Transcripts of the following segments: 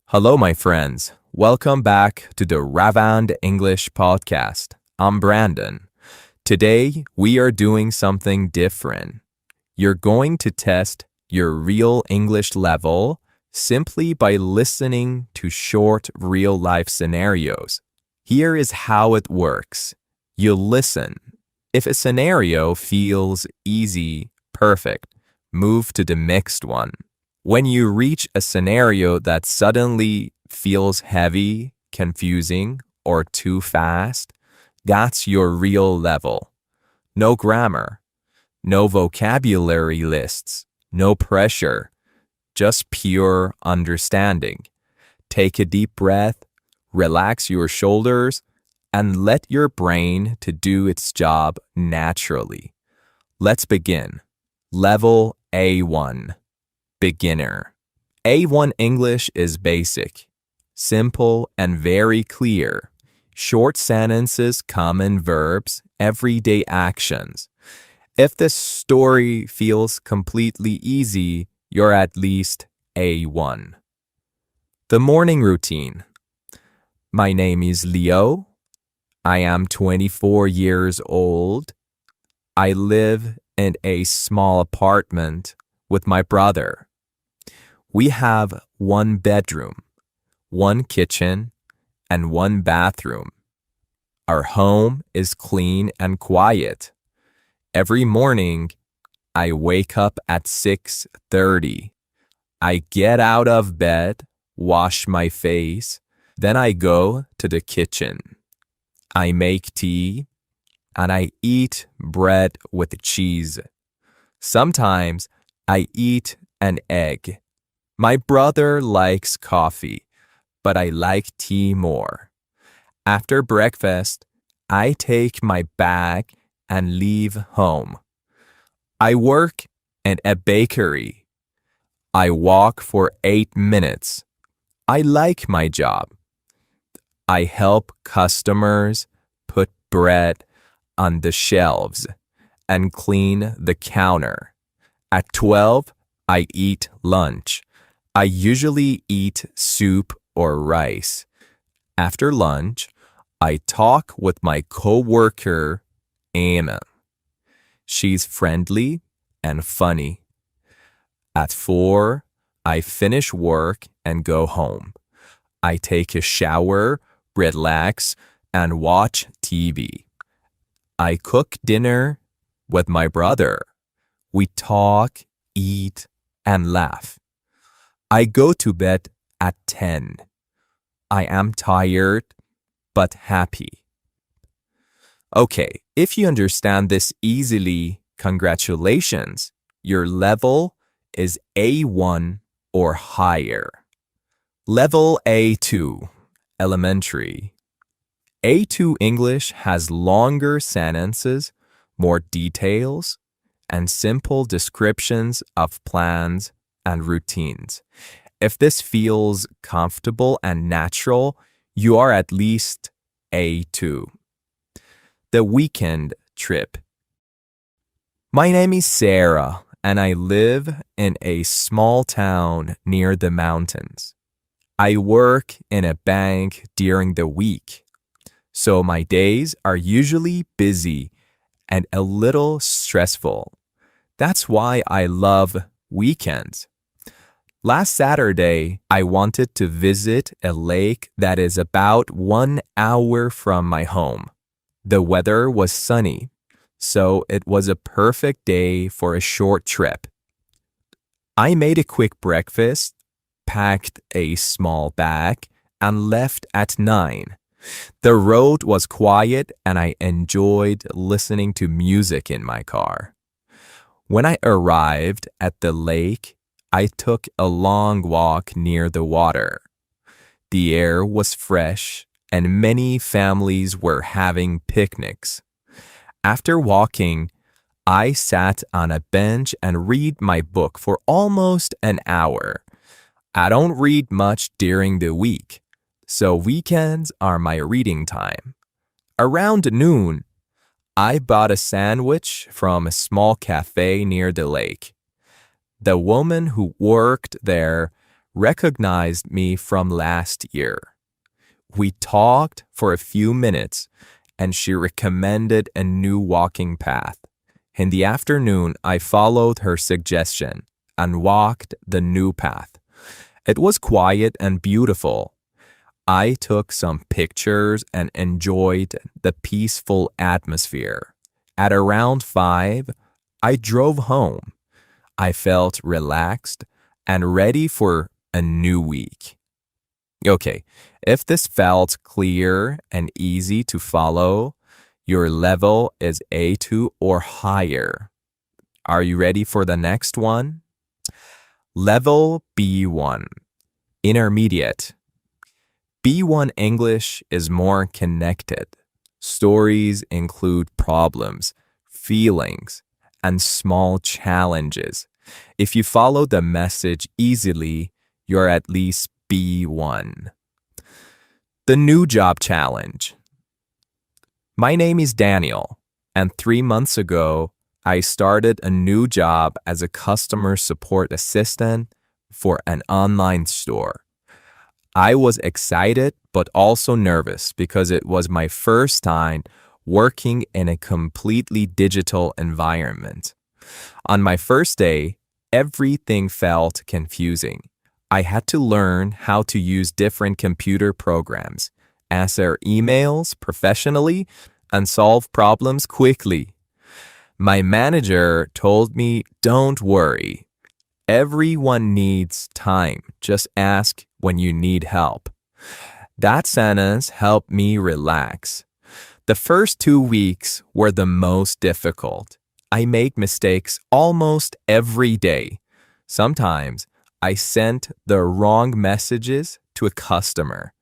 Hello, my friends. Welcome back to the Ravand English podcast. I'm Brandon. Today, we are doing something different. You're going to test your real English level simply by listening to short real-life scenarios. Here is how it works. You listen. If a scenario feels easy, perfect, move to the next one. When you reach a scenario that suddenly feels heavy, confusing, or too fast, that's your real level. No grammar, no vocabulary lists, no pressure, just pure understanding. Take a deep breath, relax your shoulders, and let your brain to do its job naturally. Let's begin. Level A1. Beginner. A1 English is basic, simple, and very clear. Short sentences, common verbs, everyday actions. If the story feels completely easy, you're at least A1. The morning routine. My name is Leo. I am 24 years old. I live in a small apartment with my brother. We have one bedroom, one kitchen, and one bathroom. Our home is clean and quiet. Every morning, I wake up at 6:30. I get out of bed, wash my face, then I go to the kitchen. I make tea, and I eat bread with cheese. Sometimes I eat an egg. My brother likes coffee, but I like tea more. After breakfast, I take my bag and leave home. I work in a bakery. I walk for 8 minutes. I like my job. I help customers put bread on the shelves and clean the counter. At 12, I eat lunch. I usually eat soup or rice. After lunch, I talk with my coworker, Anna. She's friendly and funny. At 4, I finish work and go home. I take a shower, relax, and watch TV. I cook dinner with my brother. We talk, eat, and laugh. I go to bed at 10. I am tired, but happy. Okay, if you understand this easily, congratulations. Your level is A1 or higher. Level A2, elementary. A2 English has longer sentences, more details, and simple descriptions of plans and routines. If this feels comfortable and natural, you are at least A2. The weekend trip. My name is Sarah, and I live in a small town near the mountains. I work in a bank during the week, so my days are usually busy and a little stressful. That's why I love weekends. Last Saturday, I wanted to visit a lake that is about 1 hour from my home. The weather was sunny, so it was a perfect day for a short trip. I made a quick breakfast, packed a small bag, and left at 9. The road was quiet and I enjoyed listening to music in my car. When I arrived at the lake, I took a long walk near the water. The air was fresh and many families were having picnics. After walking, I sat on a bench and read my book for almost an hour. I don't read much during the week, so weekends are my reading time. Around noon, I bought a sandwich from a small cafe near the lake. The woman who worked there recognized me from last year. We talked for a few minutes and she recommended a new walking path. In the afternoon, I followed her suggestion and walked the new path. It was quiet and beautiful. I took some pictures and enjoyed the peaceful atmosphere. At around 5, I drove home. I felt relaxed and ready for a new week. Okay, if this felt clear and easy to follow, your level is A2 or higher. Are you ready for the next one? Level B1, intermediate. B1 English is more connected. Stories include problems, feelings, and small challenges. If you follow the message easily, you're at least B1. The new job challenge. My name is Daniel, and 3 months ago, I started a new job as a customer support assistant for an online store. I was excited but also nervous because it was my first time working in a completely digital environment. On my first day, everything felt confusing. I had to learn how to use different computer programs, answer emails professionally, and solve problems quickly. My manager told me, "Don't worry. Everyone needs time. Just ask when you need help." That sentence helped me relax. The first 2 weeks were the most difficult. I made mistakes almost every day. Sometimes I sent the wrong messages to a customer.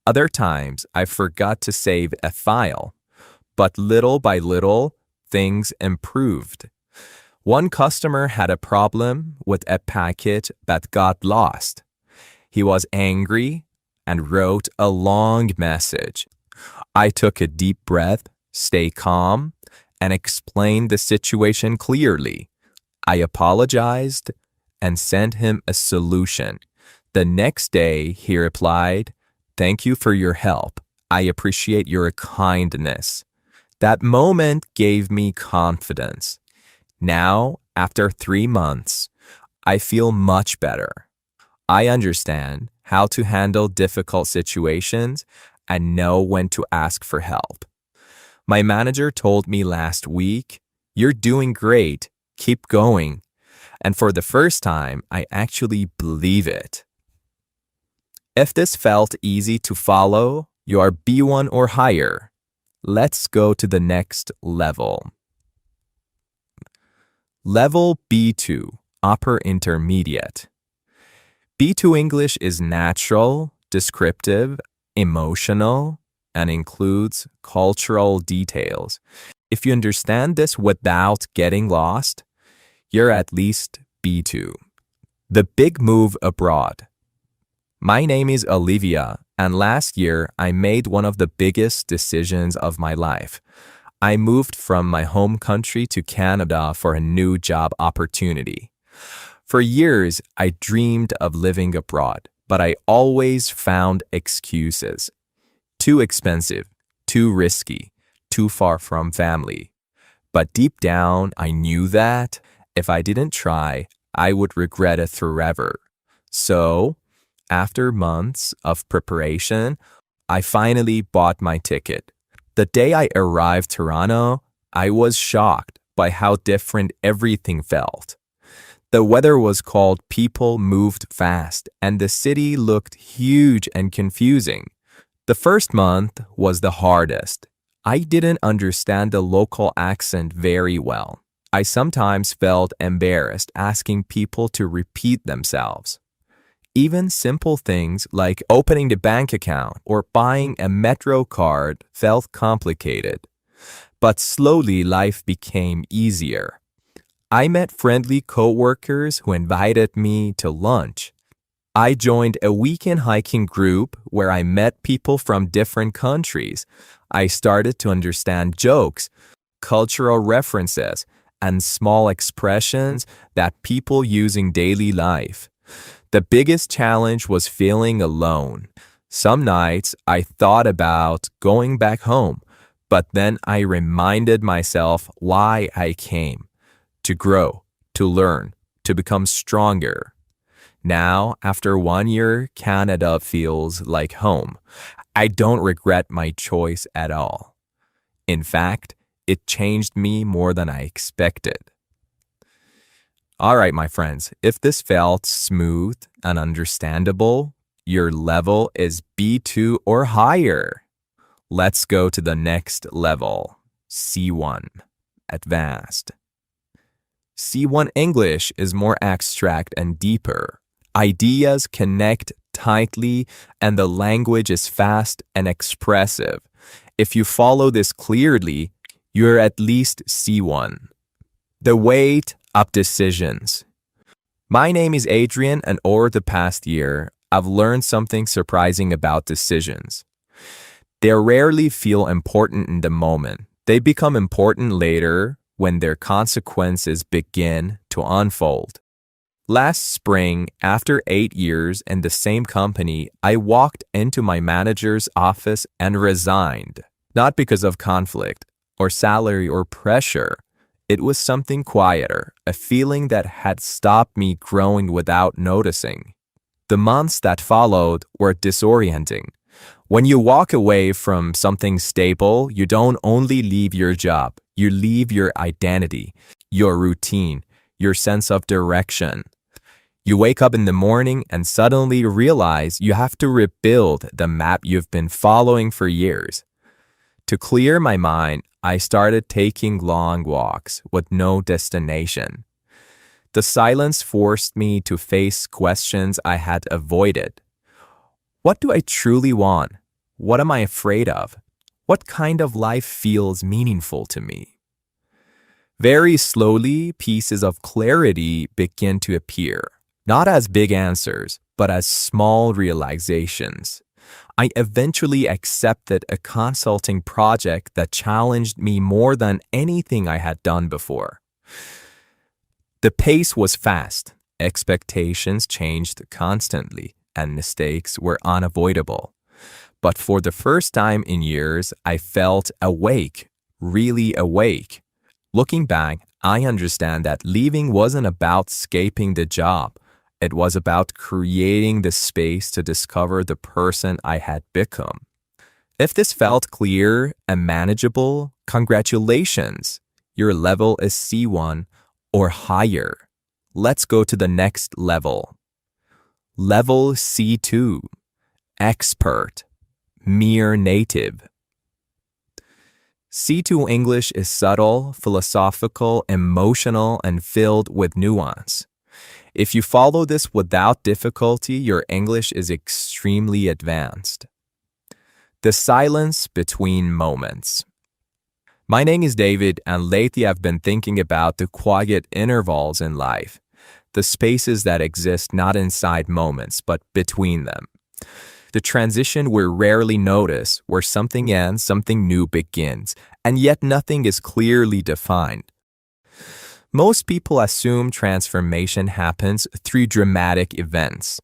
Other times I forgot to save a file. But little by little, things improved. One customer had a problem with a packet that got lost. He was angry and wrote a long message. I took a deep breath, stayed calm, and explained the situation clearly. I apologized and sent him a solution. The next day, he replied, "Thank you for your help. I appreciate your kindness." That moment gave me confidence. Now, after 3 months, I feel much better. I understand how to handle difficult situations and know when to ask for help. My manager told me last week, "You're doing great. Keep going." And for the first time, I actually believe it. If this felt easy to follow, you are B1 or higher. Let's go to the next level. Level B2, upper intermediate. B2 English is natural, descriptive, emotional, and includes cultural details. If you understand this without getting lost, you're at least B2. The big move abroad. My name is Olivia, and last year I made one of the biggest decisions of my life. I moved from my home country to Canada for a new job opportunity. For years, I dreamed of living abroad, but I always found excuses. Too expensive, too risky, too far from family. But deep down, I knew that if I didn't try, I would regret it forever. So, after months of preparation, I finally bought my ticket. The day I arrived Toronto, I was shocked by how different everything felt. The weather was cold, people moved fast, and the city looked huge and confusing. The first month was the hardest. I didn't understand the local accent very well. I sometimes felt embarrassed asking people to repeat themselves. Even simple things like opening the bank account or buying a metro card felt complicated. But slowly life became easier. I met friendly coworkers who invited me to lunch. I joined a weekend hiking group where I met people from different countries. I started to understand jokes, cultural references, and small expressions that people use in daily life. The biggest challenge was feeling alone. Some nights I thought about going back home, but then I reminded myself why I came: to grow, to learn, to become stronger. Now, after 1 year, Canada feels like home. I don't regret my choice at all. In fact, it changed me more than I expected. All right, my friends, if this felt smooth and understandable, your level is B2 or higher. Let's go to the next level, C1, advanced. C1 English is more abstract and deeper. Ideas connect tightly and the language is fast and expressive. If you follow this clearly, you're at least C1. The weight of decisions. My name is Adrian, and over the past year, I've learned something surprising about decisions. They rarely feel important in the moment. They become important later when their consequences begin to unfold. Last spring, after 8 years in the same company, I walked into my manager's office and resigned. Not because of conflict or salary or pressure. It was something quieter, a feeling that had stopped me growing without noticing. The months that followed were disorienting. When you walk away from something stable, you don't only leave your job, you leave your identity, your routine, your sense of direction. You wake up in the morning and suddenly realize you have to rebuild the map you've been following for years. To clear my mind, I started taking long walks with no destination. The silence forced me to face questions I had avoided. What do I truly want? What am I afraid of? What kind of life feels meaningful to me? Very slowly, pieces of clarity begin to appear, not as big answers, but as small realizations. I eventually accepted a consulting project that challenged me more than anything I had done before. The pace was fast, expectations changed constantly, and mistakes were unavoidable. But for the first time in years, I felt awake, really awake. Looking back, I understand that leaving wasn't about escaping the job. It was about creating the space to discover the person I had become. If this felt clear and manageable, congratulations. Your level is C1 or higher. Let's go to the next level. Level C2, expert, mere native. C2 English is subtle, philosophical, emotional, and filled with nuance. If you follow this without difficulty, your English is extremely advanced. The silence between moments. My name is David, and lately I've been thinking about the quiet intervals in life, the spaces that exist not inside moments, but between them. The transition we rarely notice, where something ends, something new begins, and yet nothing is clearly defined. Most people assume transformation happens through dramatic events,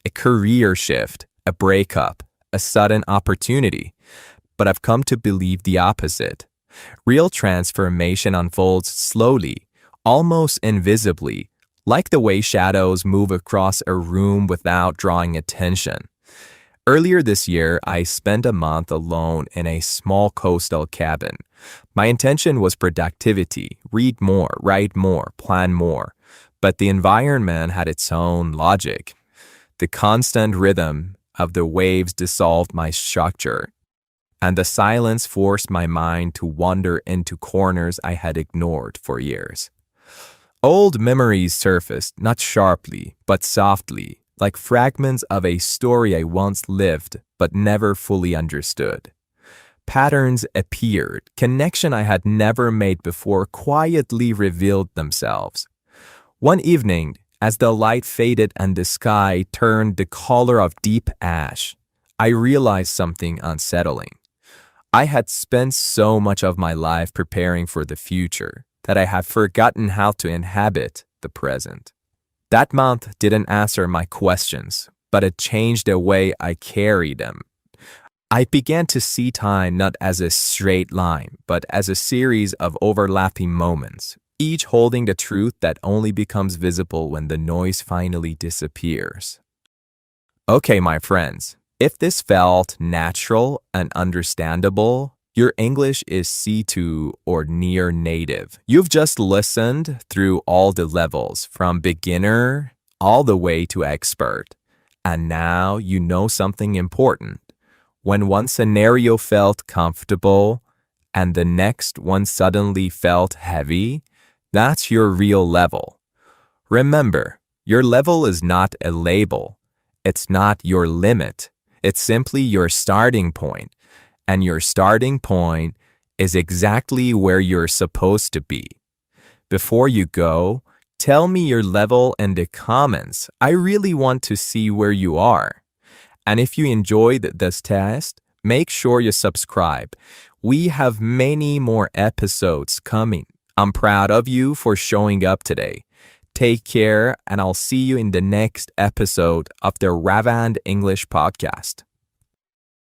a career shift, a breakup, a sudden opportunity. But I've come to believe the opposite. Real transformation unfolds slowly, almost invisibly, like the way shadows move across a room without drawing attention. Earlier this year, I spent a month alone in a small coastal cabin. My intention was productivity, read more, write more, plan more. But the environment had its own logic. The constant rhythm of the waves dissolved my structure, and the silence forced my mind to wander into corners I had ignored for years. Old memories surfaced, not sharply, but softly, like fragments of a story I once lived but never fully understood. Patterns appeared. Connection I had never made before quietly revealed themselves. One evening, as the light faded and the sky turned the color of deep ash, I realized something unsettling. I had spent so much of my life preparing for the future that I had forgotten how to inhabit the present. That month didn't answer my questions, but it changed the way I carry them. I began to see time not as a straight line, but as a series of overlapping moments, each holding the truth that only becomes visible when the noise finally disappears. Okay, my friends, if this felt natural and understandable, your English is C2 or near native. You've just listened through all the levels, from beginner all the way to expert. And now you know something important. When one scenario felt comfortable and the next one suddenly felt heavy, that's your real level. Remember, your level is not a label. It's not your limit. It's simply your starting point. And your starting point is exactly where you're supposed to be. Before you go, tell me your level in the comments. I really want to see where you are. And if you enjoyed this test, make sure you subscribe. We have many more episodes coming. I'm proud of you for showing up today. Take care, and I'll see you in the next episode of the Ravand English Podcast.